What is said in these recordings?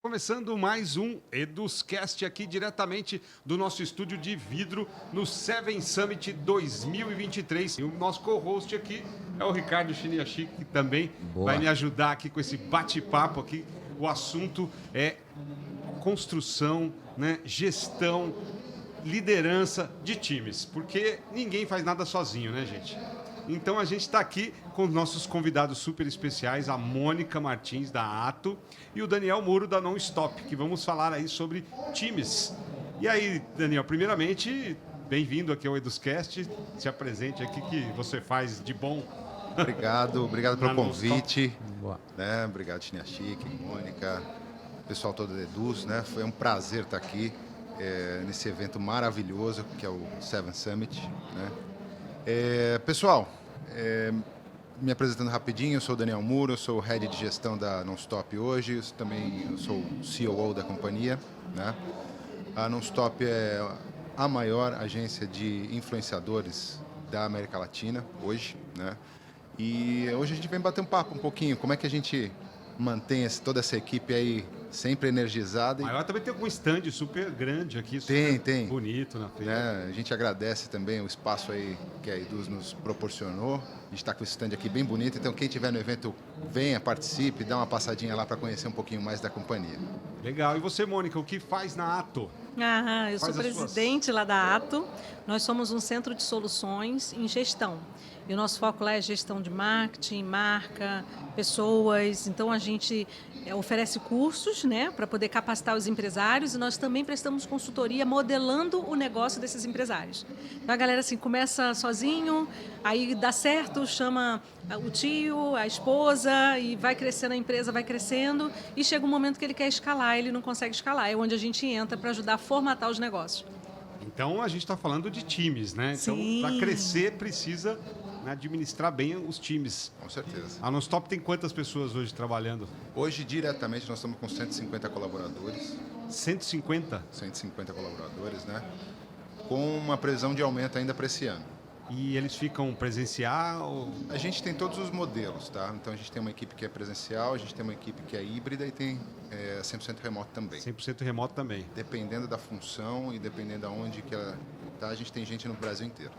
Começando mais um EdusCast aqui diretamente do nosso estúdio de vidro no Seven Summit 2023. E o nosso co-host aqui é o Ricardo Chiniachi, que também vai me ajudar aqui com esse bate-papo aqui. O assunto é construção, né, gestão, liderança de times, porque ninguém faz nada sozinho, né, gente? Então a gente está aqui com os nossos convidados super especiais, a Mônica Martins, da Ato, e o Daniel Muro, da Non-Stop, que vamos falar aí sobre times. E aí, Daniel, primeiramente, bem-vindo aqui ao EdusCast. Se apresente aqui, o que você faz de bom. Obrigado pelo convite. Né? Obrigado, Chiniachi, Mônica, pessoal todo da Eduz. Né? Foi um prazer estar aqui nesse evento maravilhoso que é o Seven Summit. Né? Pessoal, me apresentando rapidinho, eu sou o Daniel Muro, eu sou o Head de Gestão da Non-Stop hoje, eu sou o COO da companhia. Né? A Non-Stop é a maior agência de influenciadores da América Latina hoje. Né? E hoje a gente vem bater um papo um pouquinho, como é que a gente mantém toda essa equipe aí sempre energizada. Maior também tem um stand super grande aqui, super tem. Bonito na feira. Né? A gente agradece também o espaço aí que a Eduz nos proporcionou. A gente está com esse stand aqui bem bonito, então quem estiver no evento, venha, participe, dá uma passadinha lá para conhecer um pouquinho mais da companhia. Legal. E você, Mônica, o que faz na Ato? Eu sou presidente lá da Ato. Nós somos um centro de soluções em gestão. E o nosso foco lá é gestão de marketing, marca, pessoas. Então, a gente oferece cursos, né, para poder capacitar os empresários, e nós também prestamos consultoria modelando o negócio desses empresários. Então, a galera assim, começa sozinho, aí dá certo, chama o tio, a esposa, e vai crescendo a empresa, vai crescendo, e chega um momento que ele quer escalar, ele não consegue escalar. É onde a gente entra para ajudar a formatar os negócios. Então, a gente está falando de times, né? Então, para crescer, precisa administrar bem os times. Com certeza. A Non-Stop tem quantas pessoas hoje trabalhando? Hoje, diretamente, nós estamos com 150 colaboradores. 150? 150 colaboradores, né? Com uma previsão de aumento ainda para esse ano. E eles ficam presencial? A gente tem todos os modelos, tá? Então, a gente tem uma equipe que é presencial, a gente tem uma equipe que é híbrida e tem 100% remoto também. 100% remoto também. Dependendo da função e dependendo de onde que ela tá, a gente tem gente no Brasil inteiro.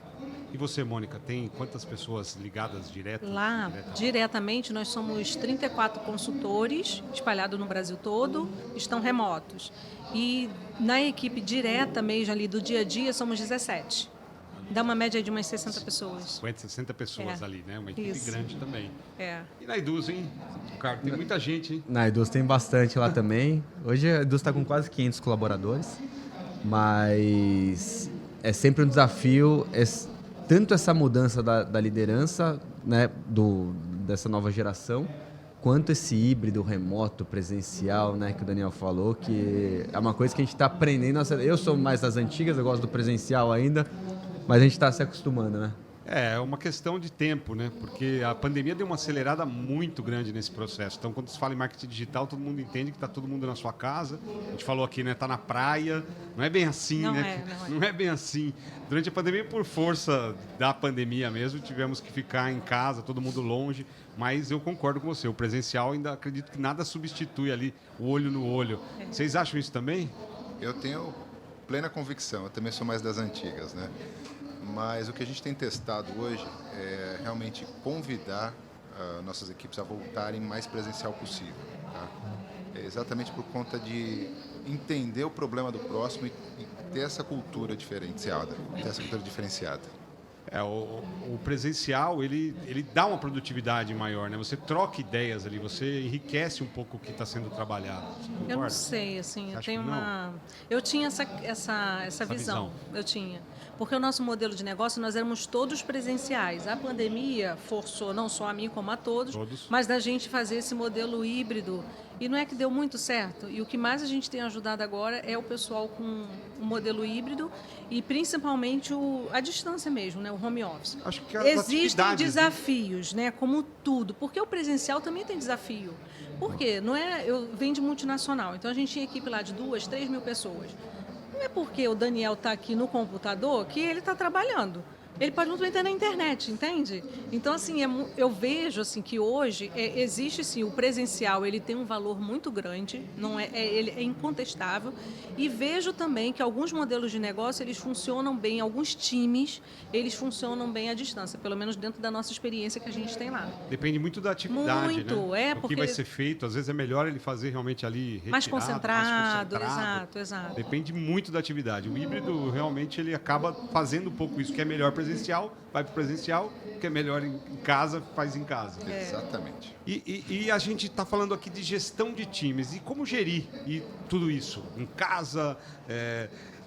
E você, Mônica, tem quantas pessoas ligadas direto? Lá, diretamente, nós somos 34 consultores espalhados no Brasil todo, estão remotos. E na equipe direta mesmo ali do dia a dia, somos 17. Dá uma média de umas 60 pessoas. 50, 60 pessoas ali, né? Uma equipe grande também. É. E na Eduz, hein? Cara, tem muita gente, hein? Na Eduz tem bastante lá também. Hoje a Eduz está com quase 500 colaboradores, mas é sempre um desafio, tanto essa mudança da liderança, né, dessa nova geração, quanto esse híbrido, remoto, presencial, né, que o Daniel falou, que é uma coisa que a gente está aprendendo. Eu sou mais das antigas, eu gosto do presencial ainda, mas a gente está se acostumando, né? É uma questão de tempo, né? Porque a pandemia deu uma acelerada muito grande nesse processo. Então, quando se fala em marketing digital, todo mundo entende que está todo mundo na sua casa. A gente falou aqui, né? Está na praia. Não é bem assim, né? Não é bem assim. Durante a pandemia, por força da pandemia mesmo, tivemos que ficar em casa, todo mundo longe. Mas eu concordo com você. O presencial, ainda acredito que nada substitui ali o olho no olho. Vocês acham isso também? Eu tenho plena convicção. Eu também sou mais das antigas, né? Mas o que a gente tem testado hoje é realmente convidar nossas equipes a voltarem mais presencial possível. Tá? Exatamente por conta de entender o problema do próximo e ter essa cultura diferenciada. O presencial, ele dá uma produtividade maior, né? Você troca ideias ali, você enriquece um pouco o que está sendo trabalhado. Eu não sei, assim, eu tinha essa visão. Eu tinha. Porque o nosso modelo de negócio, nós éramos todos presenciais. A pandemia forçou, não só a mim como a todos. Mas da gente fazer esse modelo híbrido. E não é que deu muito certo. E o que mais a gente tem ajudado agora é o pessoal com o modelo híbrido e principalmente a distância mesmo, né? O home office. Acho que existem desafios, né? Como tudo. Porque o presencial também tem desafio. Por quê? Eu venho de multinacional, então a gente tinha equipe lá de 2, 3 mil pessoas. Não é porque o Daniel está aqui no computador que ele está trabalhando. Ele pode muito bem ter na internet, entende? Então, assim, eu vejo assim, que hoje existe, sim, o presencial, ele tem um valor muito grande, não ele é incontestável, e vejo também que alguns modelos de negócio, eles funcionam bem, alguns times, eles funcionam bem à distância, pelo menos dentro da nossa experiência que a gente tem lá. Depende muito da atividade, Muito, né? O porque que vai ser feito, às vezes é melhor ele fazer realmente ali retirado, mais concentrado, mais concentrado. exato. Depende muito da atividade. O híbrido, realmente, ele acaba fazendo um pouco isso, que é melhor presencial, vai para o presencial, que é melhor em casa, faz em casa. Exatamente. E a gente está falando aqui de gestão de times. E como gerir tudo isso? Em casa,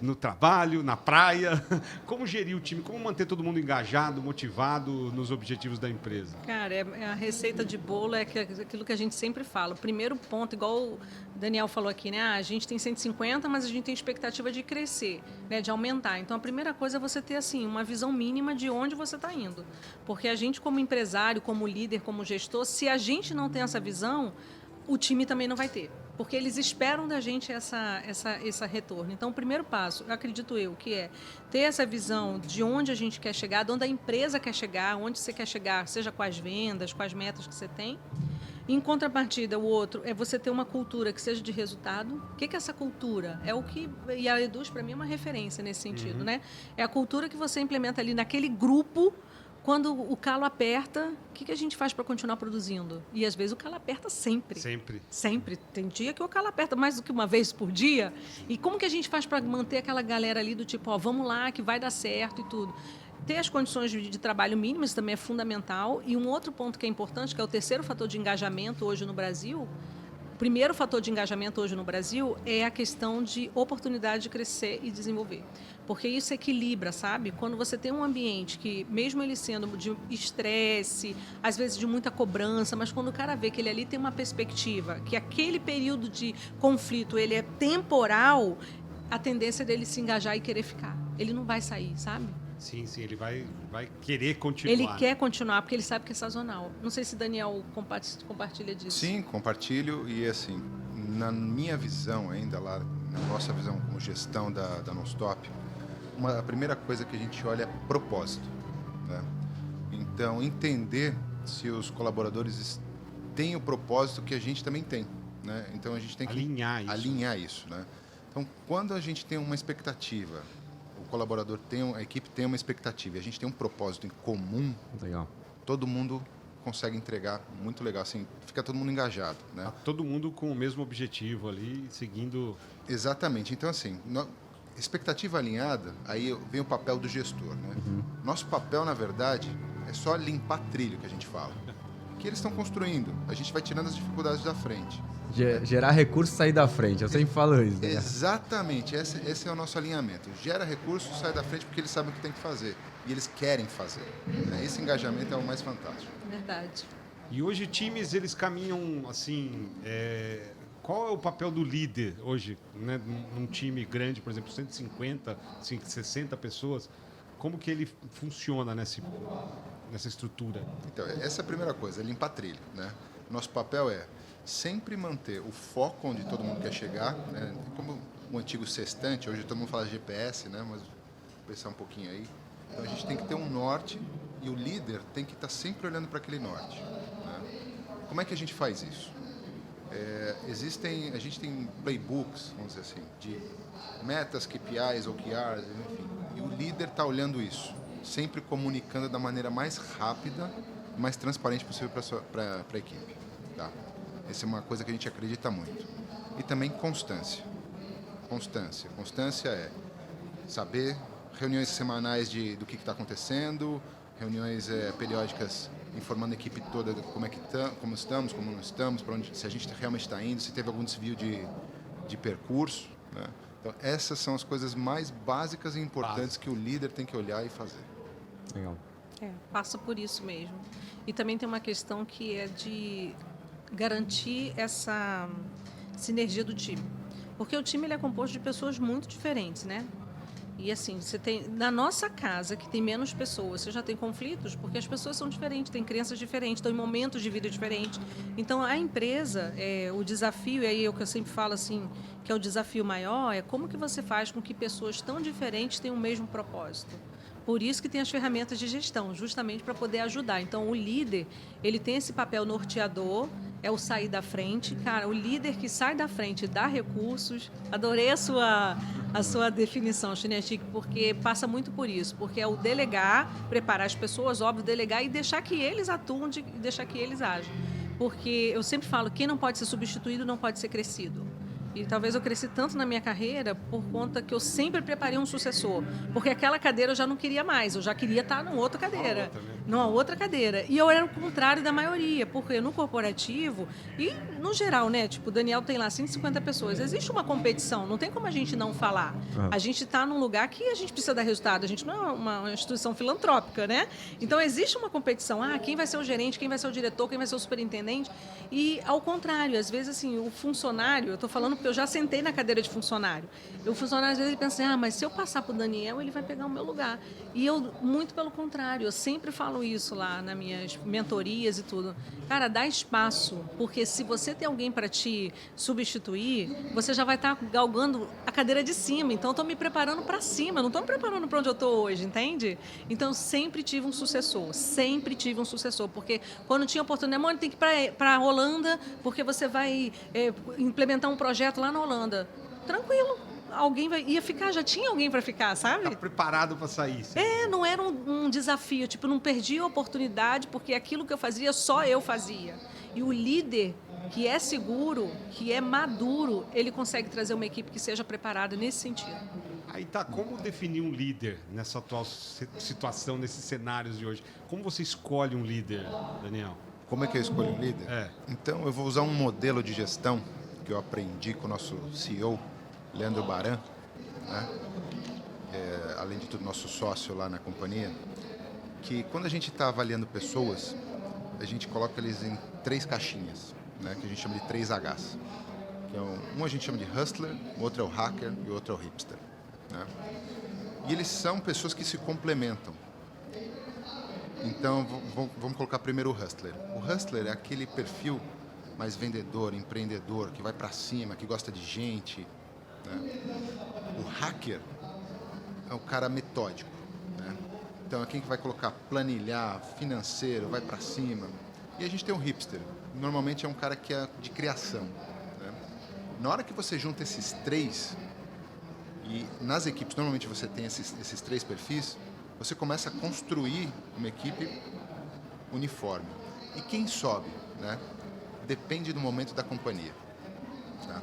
no trabalho, na praia? Como gerir o time? Como manter todo mundo engajado, motivado nos objetivos da empresa? Cara, a receita de bolo é aquilo que a gente sempre fala. O primeiro ponto, igual o Daniel falou aqui, né? A gente tem 150, mas a gente tem expectativa de crescer, né? De aumentar. Então, a primeira coisa é você ter, assim, uma visão mínima de onde você está indo. Porque a gente, como empresário, como líder, como gestor, se a gente não tem essa visão, o time também não vai ter. Porque eles esperam da gente esse retorno. Então, o primeiro passo, acredito eu, que é ter essa visão de onde a gente quer chegar, de onde a empresa quer chegar, onde você quer chegar, seja com as vendas, com as metas que você tem. Em contrapartida, o outro é você ter uma cultura que seja de resultado. O que é essa cultura? É o que... E a Eduz, para mim, é uma referência nesse sentido, né? É a cultura que você implementa ali naquele grupo. Quando o calo aperta, o que a gente faz para continuar produzindo? E, às vezes, o calo aperta sempre. Sempre. Tem dia que o calo aperta mais do que uma vez por dia. E como que a gente faz para manter aquela galera ali do tipo, vamos lá, que vai dar certo e tudo? Ter as condições de trabalho mínimas também é fundamental. E um outro ponto que é importante, que é o terceiro fator de engajamento hoje no Brasil. O primeiro fator de engajamento hoje no Brasil é a questão de oportunidade de crescer e desenvolver. Porque isso equilibra, sabe? Quando você tem um ambiente que, mesmo ele sendo de estresse, às vezes de muita cobrança, mas quando o cara vê que ele ali tem uma perspectiva, que aquele período de conflito ele é temporal, a tendência dele se engajar e querer ficar. Ele não vai sair, sabe? Sim, ele vai querer continuar. Ele quer continuar, porque ele sabe que é sazonal. Não sei se Daniel compartilha disso. Sim, compartilho. E, assim, na minha visão ainda, lá, na nossa visão como gestão da Nonstop, a primeira coisa que a gente olha é propósito, né? Então, entender se os colaboradores têm o propósito que a gente também tem, né? Então, a gente tem que alinhar isso, né? Então, quando a gente tem uma expectativa, o colaborador a equipe tem uma expectativa, e a gente tem um propósito em comum, legal. Todo mundo consegue entregar muito legal, assim, fica todo mundo engajado, né? Tá todo mundo com o mesmo objetivo ali, seguindo... Exatamente. Então, assim, expectativa alinhada, aí vem o papel do gestor, né? Nosso papel, na verdade, é só limpar trilho, que a gente fala. Que eles estão construindo. A gente vai tirando as dificuldades da frente. Gerar recurso e sair da frente. Eu sempre falo isso. Né? Exatamente. Esse é o nosso alinhamento. Gera recurso, sai da frente porque eles sabem o que tem que fazer. E eles querem fazer. Esse engajamento é o mais fantástico. Verdade. E hoje times, eles caminham assim... Qual é o papel do líder hoje, né, num time grande, por exemplo, 150, 60 pessoas? Como que ele funciona nessa estrutura? Então, essa é a primeira coisa, limpar trilho, né? Nosso papel é sempre manter o foco onde todo mundo quer chegar, né? Como o antigo sextante, hoje todo mundo fala GPS, né? Mas vou pensar um pouquinho aí. Então, a gente tem que ter um norte e o líder tem que estar sempre olhando para aquele norte, né? Como é que a gente faz isso? A gente tem playbooks, vamos dizer assim, de metas, KPIs, OKRs, enfim. E o líder está olhando isso, sempre comunicando da maneira mais rápida e mais transparente possível para a equipe. Tá? Essa é uma coisa que a gente acredita muito. E também constância. Constância é saber, reuniões semanais do que está acontecendo, reuniões periódicas informando a equipe toda de como estamos, como não estamos, para onde, se a gente realmente está indo, se teve algum desvio de percurso, né? Então, essas são as coisas mais básicas e importantes que o líder tem que olhar e fazer. Legal. Passa por isso mesmo. E também tem uma questão que é de garantir essa sinergia do time. Porque o time ele é composto de pessoas muito diferentes, né? E assim, você tem na nossa casa, que tem menos pessoas, você já tem conflitos, porque as pessoas são diferentes, têm crenças diferentes, estão em momentos de vida diferentes. Então, a empresa, o desafio, e aí é o que eu sempre falo assim, que é o desafio maior, é como que você faz com que pessoas tão diferentes tenham o mesmo propósito. Por isso que tem as ferramentas de gestão, justamente para poder ajudar. Então, o líder, ele tem esse papel norteador, é o sair da frente. Cara, o líder que sai da frente dá recursos. Adorei a sua definição, Chinestic, porque passa muito por isso. Porque é o delegar, preparar as pessoas, óbvio, delegar e deixar que eles atuem e deixar que eles agem. Porque eu sempre falo, quem não pode ser substituído não pode ser crescido. E talvez eu cresci tanto na minha carreira por conta que eu sempre preparei um sucessor. Porque aquela cadeira eu já não queria mais, eu já queria estar numa outra cadeira. Numa outra cadeira. E eu era o contrário da maioria, porque no corporativo, e no geral, né? Tipo, o Daniel tem lá 150 pessoas. Existe uma competição, não tem como a gente não falar. A gente está num lugar que a gente precisa dar resultado. A gente não é uma instituição filantrópica, né? Então, existe uma competição. Ah, quem vai ser o gerente, quem vai ser o diretor, quem vai ser o superintendente. E, ao contrário, às vezes, assim, o funcionário, eu estou falando porque eu já sentei na cadeira de funcionário. O funcionário, às vezes, ele pensa assim, mas se eu passar para o Daniel, ele vai pegar o meu lugar. E eu, muito pelo contrário, eu sempre falo isso lá nas minhas mentorias e tudo. Cara, dá espaço, porque se você tem alguém para te substituir, você já vai estar galgando a cadeira de cima. Então, eu estou me preparando para cima, não estou me preparando para onde eu estou hoje, entende? Então, eu sempre tive um sucessor, porque quando tinha oportunidade, mano, tem que ir para a Holanda, porque você vai implementar um projeto lá na Holanda. Tranquilo. Ia ficar, já tinha alguém para ficar, sabe? Tá preparado para sair. Não era um desafio, tipo, não perdi a oportunidade porque aquilo que eu fazia, só eu fazia. E o líder que é seguro, que é maduro, ele consegue trazer uma equipe que seja preparada nesse sentido. Aí tá, como definir um líder nessa atual situação, nesses cenários de hoje? Como você escolhe um líder, Daniel? Como é que eu escolho um líder? Então, eu vou usar um modelo de gestão que eu aprendi com o nosso CEO, Leandro Baran, né? Além de tudo, nosso sócio lá na companhia, que quando a gente está avaliando pessoas, a gente coloca eles em 3 caixinhas, né? Que a gente chama de 3Hs. Que um a gente chama de hustler, o outro é o hacker e o outro é o hipster. Né? E eles são pessoas que se complementam. Então, vamos colocar primeiro o hustler. O hustler é aquele perfil mais vendedor, empreendedor, que vai para cima, que gosta de gente. Né? O hacker é o cara metódico. Né? Então, é quem que vai colocar planilhar, financeiro, vai para cima. E a gente tem o hipster. Normalmente é um cara que é de criação. Né? Na hora que você junta esses 3, e nas equipes normalmente você tem esses 3 perfis, você começa a construir uma equipe uniforme. E quem sobe, né? Depende do momento da companhia. Tá?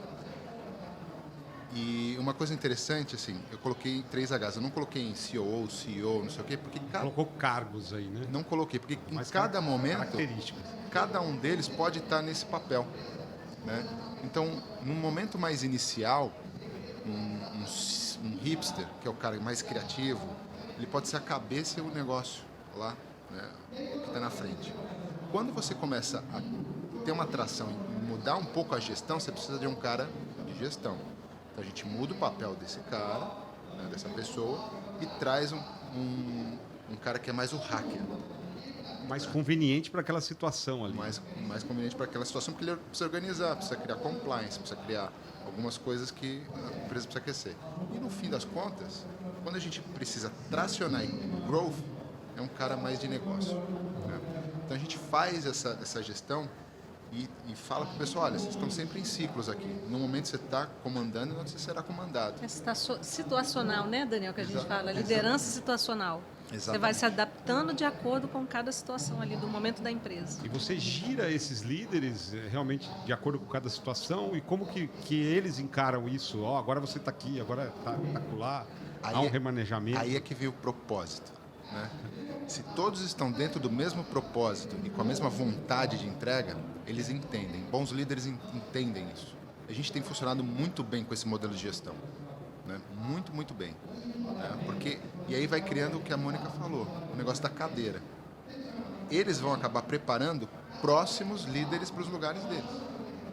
E uma coisa interessante, assim, eu coloquei 3Hs, eu não coloquei em COO, CEO, não sei o quê, porque colocou cargos aí, né? Não coloquei, porque em cada momento, cada um deles pode estar nesse papel. Né? Então, num momento mais inicial, um hipster, que é o cara mais criativo, ele pode ser a cabeça e o negócio lá, né, que está na frente. Quando você começa a ter uma atração e mudar um pouco a gestão, você precisa de um cara de gestão. Então a gente muda o papel desse cara, né, dessa pessoa, e traz um cara que é mais o hacker. Mais conveniente para aquela situação ali. Mais conveniente para aquela situação, porque ele precisa organizar, precisa criar compliance, precisa criar algumas coisas que a empresa precisa crescer. E no fim das contas, quando a gente precisa tracionar em growth, é um cara mais de negócio. Né? Então a gente faz essa gestão e fala para o pessoal, olha, vocês estão sempre em ciclos aqui. No momento você está comandando, não você será comandado. É situacional, né, Daniel, que a gente fala? Liderança situacional. Exatamente. Você vai se adaptando de acordo com cada situação ali, do momento da empresa. E você gira esses líderes realmente de acordo com cada situação e como que eles encaram isso? Agora você está aqui, agora está lá, há um remanejamento. Aí é que vem o propósito. Né? Se todos estão dentro do mesmo propósito e com a mesma vontade de entrega, eles entendem. Bons líderes entendem isso. A gente tem funcionado muito bem com esse modelo de gestão. Né? Muito, muito bem. Né? E aí vai criando o que a Mônica falou, o negócio da cadeira. Eles vão acabar preparando próximos líderes para os lugares deles.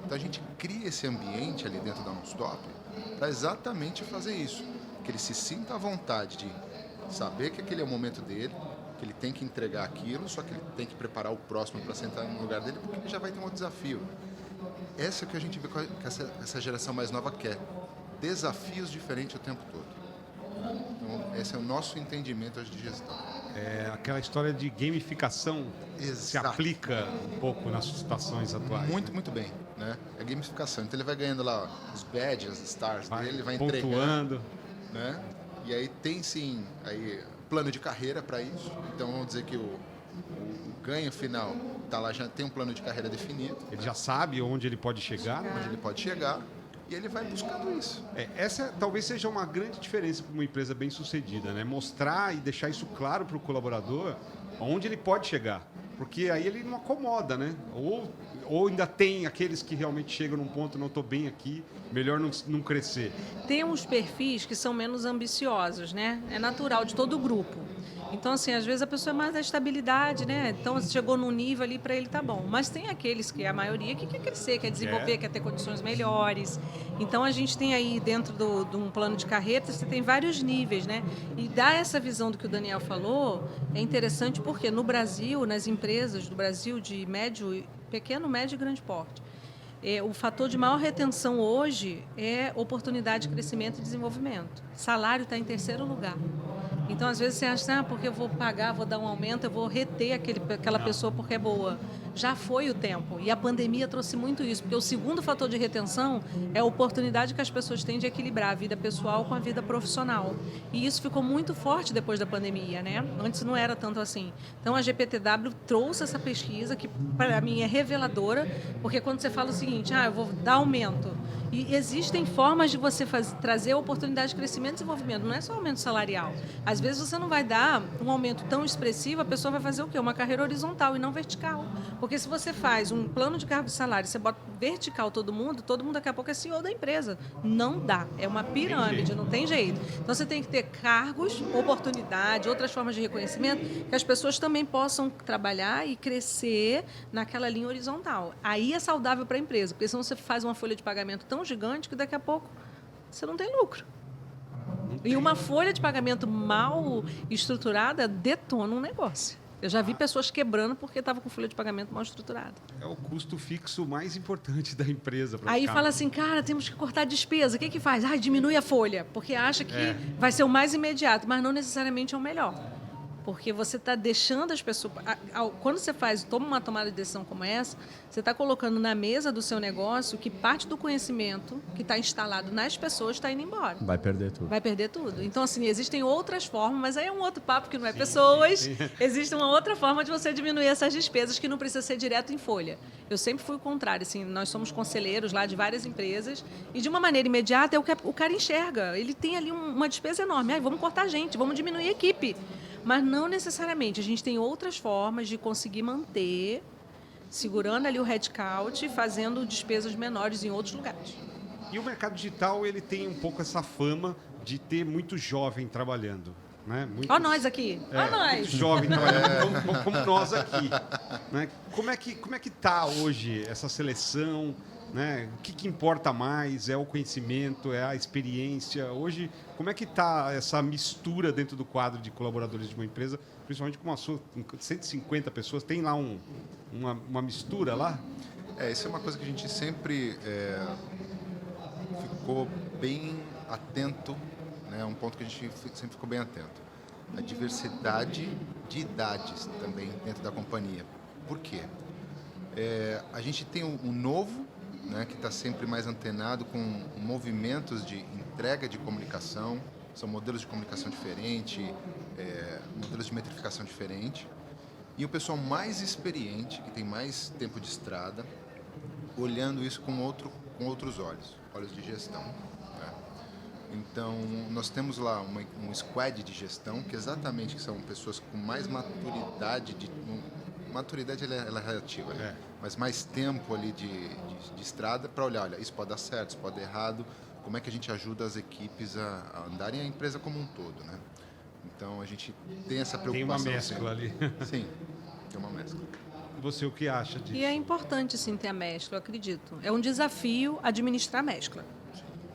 Então a gente cria esse ambiente ali dentro da Nonstop para exatamente fazer isso. Que ele se sinta à vontade de saber que aquele é o momento dele, que ele tem que entregar aquilo, só que ele tem que preparar o próximo para sentar no lugar dele, porque ele já vai ter um outro desafio. Essa é o que a gente vê que essa geração mais nova quer. Desafios diferentes o tempo todo. Então, esse é o nosso entendimento hoje de gestão. Aquela história de gamificação se Exato. aplica um pouco nas situações atuais. Muito, muito bem. Né? É gamificação. Então ele vai ganhando lá os badges, as stars dele, ele vai entregando. Pontuando. Né? E aí tem sim aí, plano de carreira para isso. Então vamos dizer que o ganho final tá lá, já tem um plano de carreira definido. Ele já sabe onde ele pode chegar. Onde ele pode chegar. E ele vai buscando isso. Essa talvez seja uma grande diferença para uma empresa bem sucedida, né? Mostrar e deixar isso claro para o colaborador onde ele pode chegar. Porque aí ele não acomoda, né? Ou ainda tem aqueles que realmente chegam num ponto, não estou bem aqui, melhor não crescer. Tem uns perfis que são menos ambiciosos, né? É natural de todo o grupo. Então, assim, às vezes a pessoa é mais da estabilidade, né? Então, chegou num nível ali, para ele tá bom. Mas tem aqueles que, a maioria, que quer crescer, quer desenvolver, quer ter condições melhores. Então, a gente tem aí, dentro de um plano de carreira, você tem vários níveis, né? E dar essa visão do que o Daniel falou é interessante porque no Brasil, nas empresas do Brasil de pequeno, médio e grande porte, o fator de maior retenção hoje é oportunidade de crescimento e desenvolvimento. Salário está em terceiro lugar. Então, às vezes, você acha, porque eu vou pagar, vou dar um aumento, eu vou reter aquela pessoa porque é boa. Já foi o tempo. E a pandemia trouxe muito isso, porque o segundo fator de retenção é a oportunidade que as pessoas têm de equilibrar a vida pessoal com a vida profissional. E isso ficou muito forte depois da pandemia, né? Antes não era tanto assim. Então, a GPTW trouxe essa pesquisa, que para mim é reveladora, porque quando você fala o seguinte, eu vou dar aumento. E existem formas de você trazer oportunidade de crescimento e desenvolvimento. Não é só aumento salarial. Às vezes você não vai dar um aumento tão expressivo, a pessoa vai fazer o quê? Uma carreira horizontal e não vertical. Porque se você faz um plano de cargo e salário, você bota vertical todo mundo daqui a pouco é CEO da empresa. Não dá. É uma pirâmide, não tem jeito. Então você tem que ter cargos, oportunidade, outras formas de reconhecimento, que as pessoas também possam trabalhar e crescer naquela linha horizontal. Aí é saudável para a empresa, porque senão você faz uma folha de pagamento tão gigante que daqui a pouco você não tem lucro. E uma folha de pagamento mal estruturada detona um negócio. Eu já vi pessoas quebrando porque estavam com folha de pagamento mal estruturada. É o custo fixo mais importante da empresa. Aí fala assim, cara, temos que cortar a despesa. O que faz? Diminui a folha, porque acha que vai ser o mais imediato, mas não necessariamente é o melhor. Porque você está deixando as pessoas... Quando você toma uma tomada de decisão como essa, você está colocando na mesa do seu negócio que parte do conhecimento que está instalado nas pessoas está indo embora. Vai perder tudo. Vai perder tudo. Então, assim, existem outras formas, mas aí é um outro papo que não é pessoas. Sim. Existe uma outra forma de você diminuir essas despesas que não precisa ser direto em folha. Eu sempre fui o contrário. Assim, nós somos conselheiros lá de várias empresas e, de uma maneira imediata, é o que o cara enxerga. Ele tem ali uma despesa enorme. Vamos cortar gente, vamos diminuir a equipe. Mas não necessariamente. A gente tem outras formas de conseguir manter, segurando ali o headcount, fazendo despesas menores em outros lugares. E o mercado digital, ele tem um pouco essa fama de ter muito jovem trabalhando. Né? Ó nós aqui. Ó nós. Muito jovem trabalhando, como nós aqui. Né? Como é que está hoje essa seleção? Né? O que importa mais? É o conhecimento? É a experiência? Hoje, como é que está essa mistura dentro do quadro de colaboradores de uma empresa, principalmente com 150 pessoas? Tem lá uma mistura lá? Isso é uma coisa que a gente sempre ficou bem atento, né? Um ponto que a gente sempre ficou bem atento. A diversidade de idades também dentro da companhia. Por quê? A gente tem um novo, né, que está sempre mais antenado com movimentos de entrega de comunicação, são modelos de comunicação diferentes, modelos de metrificação diferentes, e o pessoal mais experiente, que tem mais tempo de estrada, olhando isso com outros olhos de gestão. Né? Então, nós temos lá um squad de gestão, que exatamente são pessoas com mais maturidade, maturidade ela é relativa, né? Mas mais tempo ali de estrada para olhar, isso pode dar certo, isso pode dar errado, como é que a gente ajuda as equipes a andarem a empresa como um todo, né? Então a gente tem essa preocupação. Tem uma mescla ali. Sim, tem uma mescla. Você o que acha disso? E é importante sim ter a mescla, eu acredito. É um desafio administrar a mescla.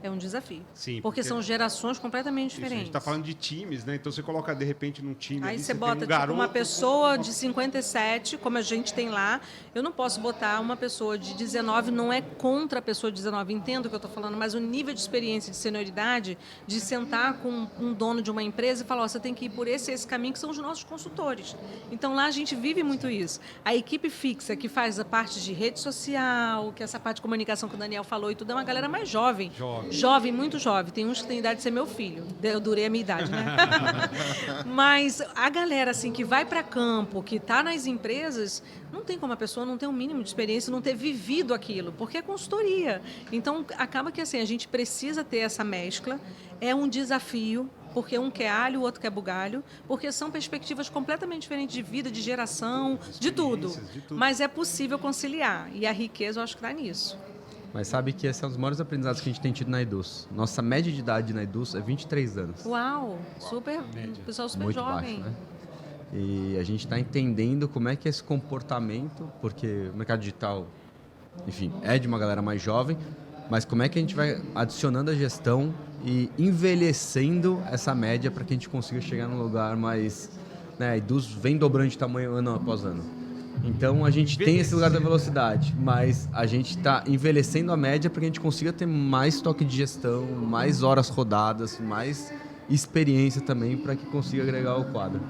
É um desafio. Sim, porque são gerações completamente isso, a gente diferentes. está falando de times, né? Então você coloca de repente num time. Aí ali, você tem bota um tipo, garoto, uma pessoa de 57, como a gente tem lá. Eu não posso botar uma pessoa de 19, não é contra a pessoa de 19, entendo o que eu estou falando, mas o nível de experiência, de senioridade, de sentar com um dono de uma empresa e falar, você tem que ir por esse caminho, que são os nossos consultores. Então lá a gente vive muito isso. A equipe fixa, que faz a parte de rede social, que essa parte de comunicação que o Daniel falou e tudo, é uma galera mais jovem. Jovem, muito jovem. Tem uns que têm idade de ser meu filho. Eu durei a minha idade, né? Mas a galera assim que vai para campo, que está nas empresas, não tem como a pessoa não ter um mínimo de experiência, não ter vivido aquilo, porque é consultoria. Então, acaba que assim, a gente precisa ter essa mescla. É um desafio, porque um quer alho, o outro quer bugalho, porque são perspectivas completamente diferentes de vida, de geração, de tudo. Mas é possível conciliar. E a riqueza, eu acho que está nisso. Mas sabe que esse é um dos maiores aprendizados que a gente tem tido na Eduz. Nossa média de idade na Eduz é 23 anos. Uau! Super, pessoal super Muito jovem. baixo, né? E a gente está entendendo como é que é esse comportamento, porque o mercado digital, enfim, é de uma galera mais jovem, mas como é que a gente vai adicionando a gestão e envelhecendo essa média para que a gente consiga chegar num lugar mais... Né, a Eduz vem dobrando de tamanho ano após ano. Então a gente tem esse lugar da velocidade, mas a gente está envelhecendo a média para que a gente consiga ter mais toque de gestão, mais horas rodadas, mais experiência também para que consiga agregar o quadro.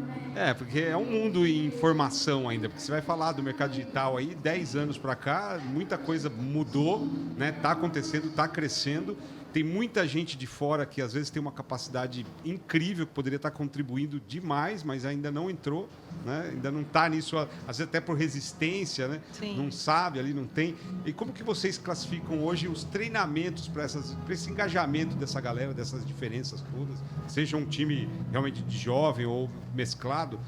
Porque é um mundo em informação ainda, porque você vai falar do mercado digital aí, 10 anos para cá, muita coisa mudou, né? Tá acontecendo, tá crescendo. Tem muita gente de fora que às vezes tem uma capacidade incrível, que poderia estar contribuindo demais, mas ainda não entrou, né? Ainda não está nisso, às vezes até por resistência, né? Sim. Não sabe ali, não tem. E como que vocês classificam hoje os treinamentos para esse engajamento dessa galera, dessas diferenças todas? Seja um time realmente de jovem ou mesclado,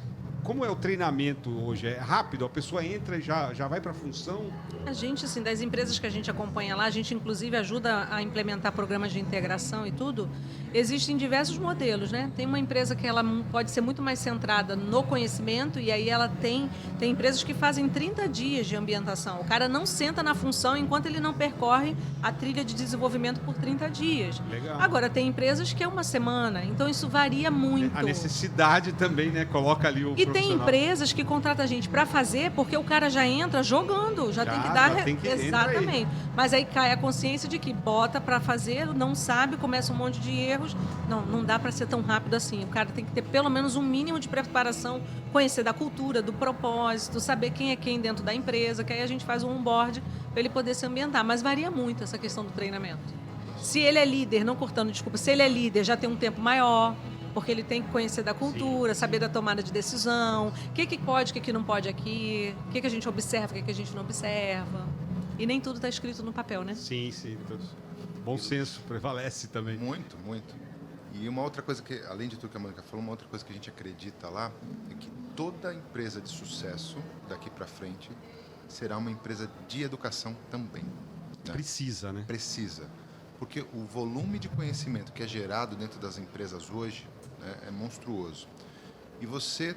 como é o treinamento hoje? É rápido? A pessoa entra e já vai para a função? A gente, assim, das empresas que a gente acompanha lá, a gente inclusive ajuda a implementar programas de integração e tudo. Existem diversos modelos, né? Tem uma empresa que ela pode ser muito mais centrada no conhecimento e aí ela tem empresas que fazem 30 dias de ambientação. O cara não senta na função enquanto ele não percorre a trilha de desenvolvimento por 30 dias. Legal. Agora, tem empresas que é uma semana, então isso varia muito. A necessidade também, né? Coloca ali o E tem profissional. empresas que contratam a gente para fazer porque o cara já entra jogando, já tem que dar... já tem que- entra Exatamente. Mas aí cai a consciência de que bota para fazer, não sabe, começa um monte de erros. Não dá para ser tão rápido assim. O cara tem que ter pelo menos um mínimo de preparação, conhecer da cultura, do propósito, saber quem é quem dentro da empresa, que aí a gente faz um onboard para ele poder se ambientar. Mas varia muito essa questão do treinamento. Se ele é líder, não cortando, desculpa, se ele é líder, já tem um tempo maior, porque ele tem que conhecer da cultura, saber da tomada de decisão, o que pode, o que não pode aqui, o que a gente observa, o que a gente não observa. E nem tudo está escrito no papel, né? Sim. Bom senso prevalece também. Muito, muito. E uma outra coisa que, além de tudo que a Mônica falou, uma outra coisa que a gente acredita lá é que toda empresa de sucesso daqui para frente será uma empresa de educação também. Né? Precisa, né? Precisa. Porque o volume de conhecimento que é gerado dentro das empresas hoje, né, é monstruoso. E você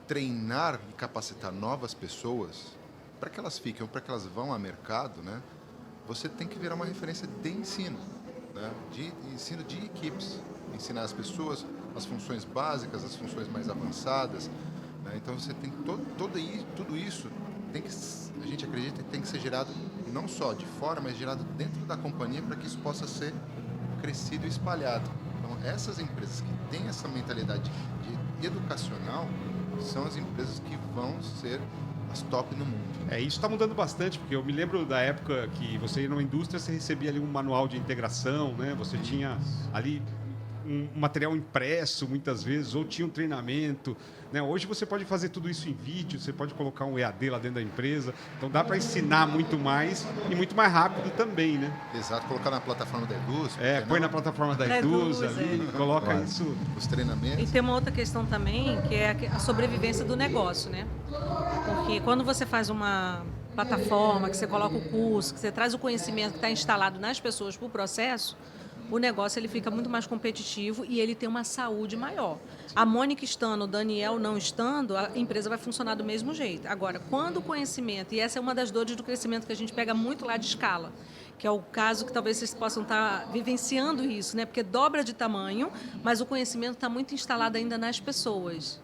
treinar e capacitar novas pessoas para que elas fiquem ou para que elas vão ao mercado, né, você tem que virar uma referência de ensino, né, de ensino de equipes. Ensinar as pessoas as funções básicas, as funções mais avançadas. Né? Então, você tem tudo isso, a gente acredita que tem que ser gerado não só de fora, mas gerado dentro da companhia para que isso possa ser crescido e espalhado. Então, essas empresas que têm essa mentalidade de educacional são as empresas que vão ser as top no mundo. Isso está mudando bastante, porque eu me lembro da época que você ia numa indústria, você recebia ali um manual de integração, né? Você tinha ali um material impresso muitas vezes, ou tinha um treinamento, né? Hoje você pode fazer tudo isso em vídeo, você pode colocar um EAD lá dentro da empresa, então dá para ensinar muito mais e muito mais rápido também, né? Exato, colocar na plataforma da Eduz. Põe na plataforma da Eduz ali, coloca isso. Os treinamentos. E tem uma outra questão também, que é a sobrevivência do negócio, né? Porque quando você faz uma plataforma, que você coloca o curso, que você traz o conhecimento que está instalado nas pessoas para o processo, o negócio ele fica muito mais competitivo e ele tem uma saúde maior. A Mônica estando, o Daniel não estando, a empresa vai funcionar do mesmo jeito. Agora, quando o conhecimento, e essa é uma das dores do crescimento que a gente pega muito lá de escala, que é o caso que talvez vocês possam estar vivenciando isso, né? Porque dobra de tamanho, mas o conhecimento está muito instalado ainda nas pessoas.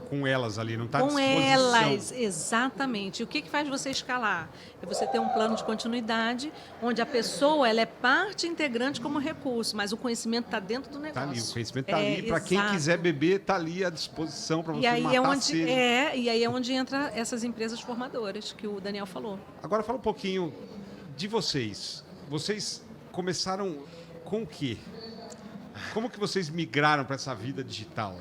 Com elas ali, não está à Com disposição. elas, exatamente. O que faz você escalar? É você ter um plano de continuidade, onde a pessoa ela é parte integrante como recurso, mas o conhecimento está dentro do negócio. Está ali, o conhecimento está ali. Para quem exato. quiser beber, está ali à disposição para você E aí matar é a onde sede. e aí é onde entra essas empresas formadoras que o Daniel falou. Agora fala um pouquinho de vocês. Vocês começaram com o quê? Como que vocês migraram para essa vida digital?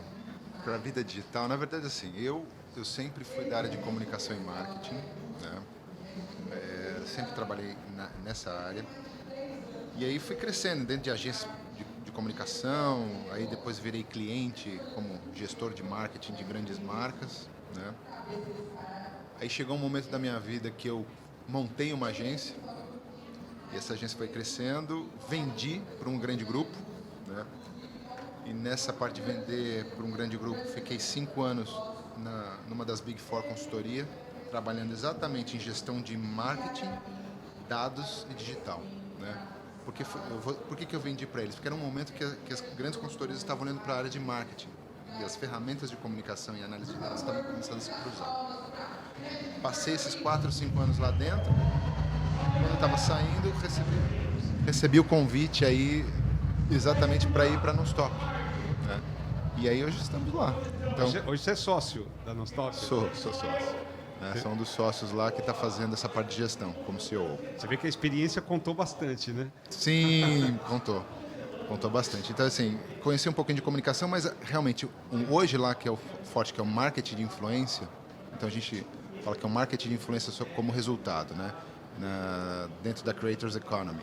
Para a vida digital, na verdade, assim, eu sempre fui da área de comunicação e marketing, né? Sempre trabalhei nessa área. E aí fui crescendo dentro de agências de comunicação, aí depois virei cliente como gestor de marketing de grandes marcas, né? Aí chegou um momento da minha vida que eu montei uma agência, e essa agência foi crescendo, vendi para um grande grupo, né? E nessa parte de vender para um grande grupo, fiquei 5 anos numa das Big Four consultoria, trabalhando exatamente em gestão de marketing, dados e digital, né? Por que eu vendi para eles? Porque era um momento que as grandes consultorias estavam olhando para a área de marketing e as ferramentas de comunicação e análise de dados estavam começando a se cruzar. Passei esses 4 ou 5 anos lá dentro. Quando eu estava saindo, recebi o convite aí exatamente para ir para a Nostop, né? E aí hoje estamos lá. Então, Hoje você é sócio da Nostop? sou sócio. Né? Sou um dos sócios lá que está fazendo essa parte de gestão, como CEO. Você vê que a experiência contou bastante, né? Sim, contou bastante. Então, assim, conheci um pouquinho de comunicação, mas realmente, hoje lá que é o forte, que é o marketing de influência, então a gente fala que é o marketing de influência só como resultado, né? Dentro da Creators Economy.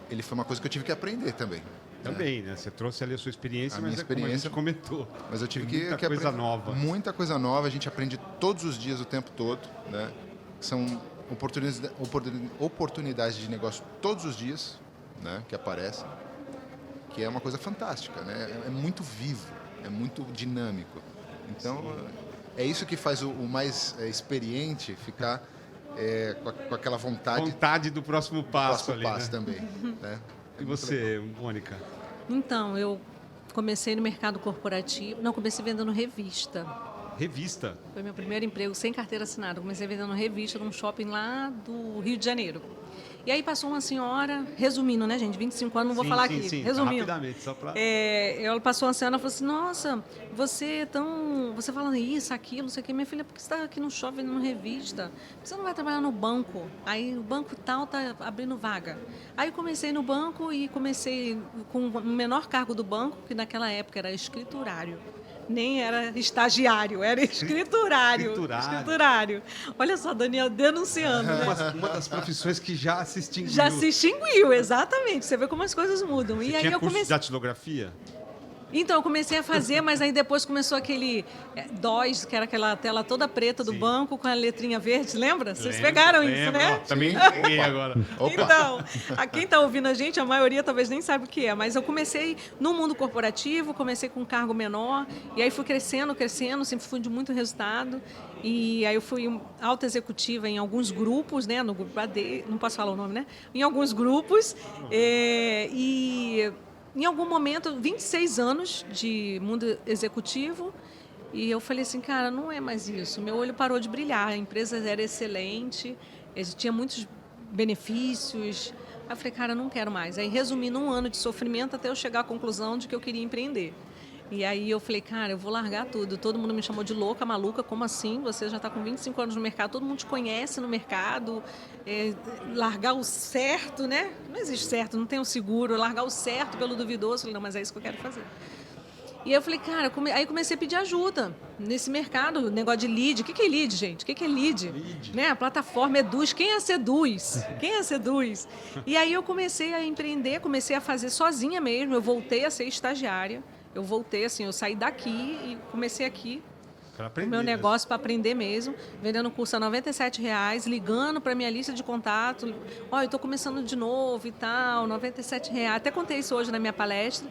Ele foi uma coisa que eu tive que aprender também. Também, né? Você trouxe ali a sua experiência, A mas minha é como a gente experiência, comentou. Mas eu tive Tem muita que coisa aprender. nova. Muita coisa nova, a gente aprende todos os dias, o tempo todo, né? São oportunidades de negócio todos os dias, né? Que aparecem, que é uma coisa fantástica, né? É muito vivo, é muito dinâmico. Então, é isso que faz o mais experiente ficar com aquela Vontade do próximo passo ali, passo né? também, né? E você, Mônica? Então, eu comecei no mercado corporativo, não, comecei vendendo revista. Revista? Foi meu primeiro emprego sem carteira assinada. Comecei vendendo revista num shopping lá do Rio de Janeiro. E aí passou uma senhora, resumindo, né, gente? 25 anos, não vou falar aqui. Sim, Resumindo. rapidamente, só para... Ela passou uma senhora e falou assim, nossa, você falando isso, aquilo, não sei o quê. Minha filha, por que você está aqui no shopping, numa revista? Por que você não vai trabalhar no banco? Aí o banco tal está abrindo vaga. Aí eu comecei no banco e comecei com o menor cargo do banco, que naquela época era escriturário. Nem era estagiário, era escriturário. Escriturário. Olha só, Daniel denunciando, né? Uma das profissões que já se extinguiu. Já se extinguiu, exatamente. Você vê como as coisas mudam. Você E aí tinha eu curso de comecei. datilografia? Então, eu comecei a fazer, mas aí depois começou aquele DOS, que era aquela tela toda preta do banco com a letrinha verde, lembra? Vocês pegaram isso, né? Ó, também peguei agora. Opa. Então, a quem está ouvindo a gente, a maioria talvez nem sabe o que é, mas eu comecei no mundo corporativo, comecei com um cargo menor, e aí fui crescendo, sempre fui de muito resultado, e aí eu fui alta executiva em alguns grupos, né, no grupo AD, não posso falar o nome, né? Em alguns grupos, e em algum momento, 26 anos de mundo executivo, e eu falei assim, cara, não é mais isso. Meu olho parou de brilhar, a empresa era excelente, tinha muitos benefícios. Aí eu falei, cara, não quero mais. Aí resumi num ano de sofrimento até eu chegar à conclusão de que eu queria empreender. E aí eu falei, cara, eu vou largar tudo. Todo mundo me chamou de louca, maluca, como assim? Você já está com 25 anos no mercado, todo mundo te conhece no mercado. Largar o certo, né? Não existe certo, não tem o seguro. Largar o certo pelo duvidoso. Eu falei, não, mas é isso que eu quero fazer. E aí eu falei, cara, aí comecei a pedir ajuda nesse mercado, negócio de lead. O que é lead, gente? O que é lead? Né? A plataforma Eduz. Quem a seduz? Quem a seduz? E aí eu comecei a empreender, comecei a fazer sozinha mesmo. Eu voltei a ser estagiária. Eu voltei, assim, eu saí daqui e comecei aqui o meu negócio para aprender mesmo, vendendo curso a R$97, ligando para minha lista de contato. Olha, eu estou começando de novo e tal, R$97. Até contei isso hoje na minha palestra.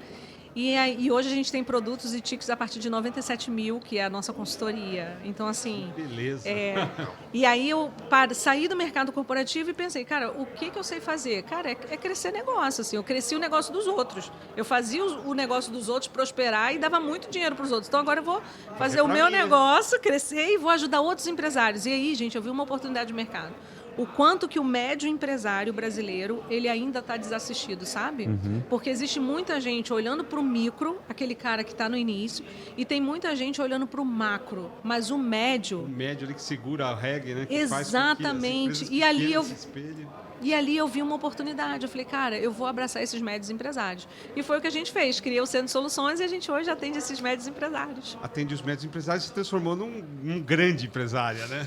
E hoje a gente tem produtos e tickets a partir de 97 mil, que é a nossa consultoria. Então, assim... Beleza. E aí eu saí do mercado corporativo e pensei, cara, o que eu sei fazer? Cara, é crescer negócio, assim. Eu cresci o negócio dos outros. Eu fazia o negócio dos outros prosperar e dava muito dinheiro para os outros. Então, agora eu vou fazer o meu negócio, crescer e vou ajudar outros empresários. E aí, gente, eu vi uma oportunidade de mercado. O quanto que o médio empresário brasileiro, ele ainda está desassistido, sabe? Porque existe muita gente olhando para o micro, aquele cara que está no início, e tem muita gente olhando para o macro, mas o médio... O médio ali que segura a regra, né? Que Exatamente. Faz com que as empresas se espelhem. E ali eu vi uma oportunidade. Eu falei, cara, eu vou abraçar esses médios empresários. E foi o que a gente fez. Criei o Centro de Soluções e a gente hoje atende esses médios empresários. Atende os médios empresários e se transformou num grande empresária, né?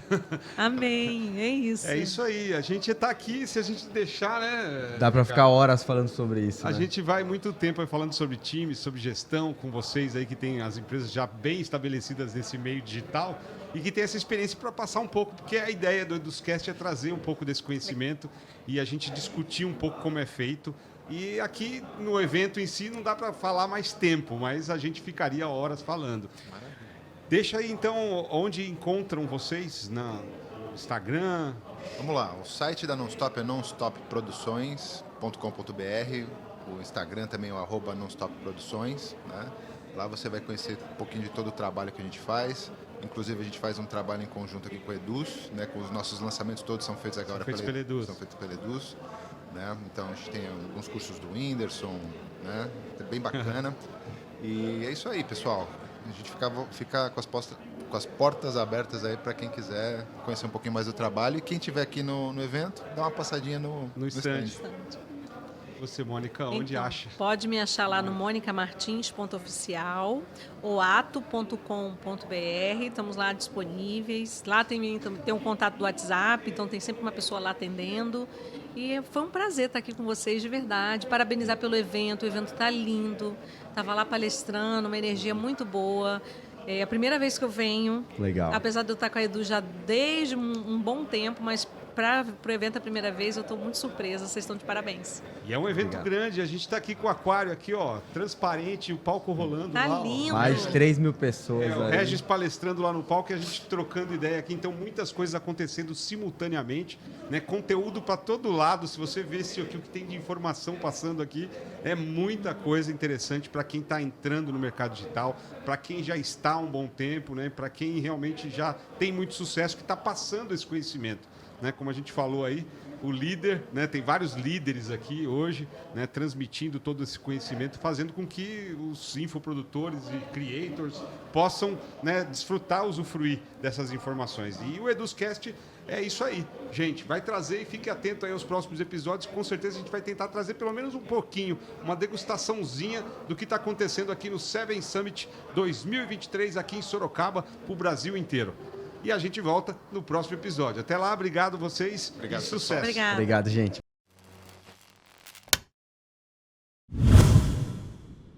Amém. É isso. É isso aí. A gente está aqui, se a gente deixar, né? Dá para ficar horas falando sobre isso. A né? gente vai muito tempo aí falando sobre times, sobre gestão, com vocês aí que tem as empresas já bem estabelecidas nesse meio digital e que tem essa experiência para passar um pouco, porque a ideia do Eduscast é trazer um pouco desse conhecimento e a gente discutir um pouco como é feito. E aqui no evento em si não dá para falar mais tempo, mas a gente ficaria horas falando. Maravilha. Deixa aí então onde encontram vocês, no Instagram. Vamos lá, o site da Nonstop é nonstopproduções.com.br, o Instagram também é o @nonstopproduções, né? Lá você vai conhecer um pouquinho de todo o trabalho que a gente faz. Inclusive, a gente faz um trabalho em conjunto aqui com o Eduz, né? Com os nossos lançamentos todos são feitos agora pela Eduz. São feitos pela Eduz, né? Então, a gente tem alguns cursos do Whindersson, né? É bem bacana. E é isso aí, pessoal. A gente fica com as portas abertas aí para quem quiser conhecer um pouquinho mais do trabalho. E quem estiver aqui no evento, dá uma passadinha no stand. Você, Mônica, onde então, acha? Pode me achar lá no monicamartins.oficial ou ato.com.br, estamos lá disponíveis. Lá tem um contato do WhatsApp, então tem sempre uma pessoa lá atendendo. E foi um prazer estar aqui com vocês, de verdade. Parabenizar pelo evento, o evento está lindo. Estava lá palestrando, uma energia muito boa. É a primeira vez que eu venho. Legal. Apesar de eu estar com a Edu já desde um bom tempo, mas para o evento a primeira vez eu estou muito surpresa. Vocês estão de parabéns. E é um evento Obrigado. grande. A gente está aqui com o aquário aqui, ó, transparente, o palco rolando Tá lá. lindo. Mais de 3 mil pessoas. O ali. Regis palestrando lá no palco e a gente trocando ideia aqui. Então, muitas coisas acontecendo simultaneamente, né? Conteúdo para todo lado. Se você vê o que tem de informação passando aqui, é muita coisa interessante para quem está entrando no mercado digital, para quem já está há um bom tempo, né? Para quem realmente já tem muito sucesso, que está passando esse conhecimento. Né? Como a gente falou aí, o líder, né? Tem vários líderes aqui hoje, né? Transmitindo todo esse conhecimento, fazendo com que os infoprodutores e creators possam, né, desfrutar, usufruir dessas informações. E o Eduscast é isso aí, gente. Vai trazer e fique atento aí aos próximos episódios. Com certeza a gente vai tentar trazer pelo menos um pouquinho, uma degustaçãozinha do que está acontecendo aqui no Seven Summit 2023 aqui em Sorocaba, para o Brasil inteiro. E a gente volta no próximo episódio. Até lá, obrigado vocês. Obrigado, e sucesso. Obrigada. Obrigado, gente.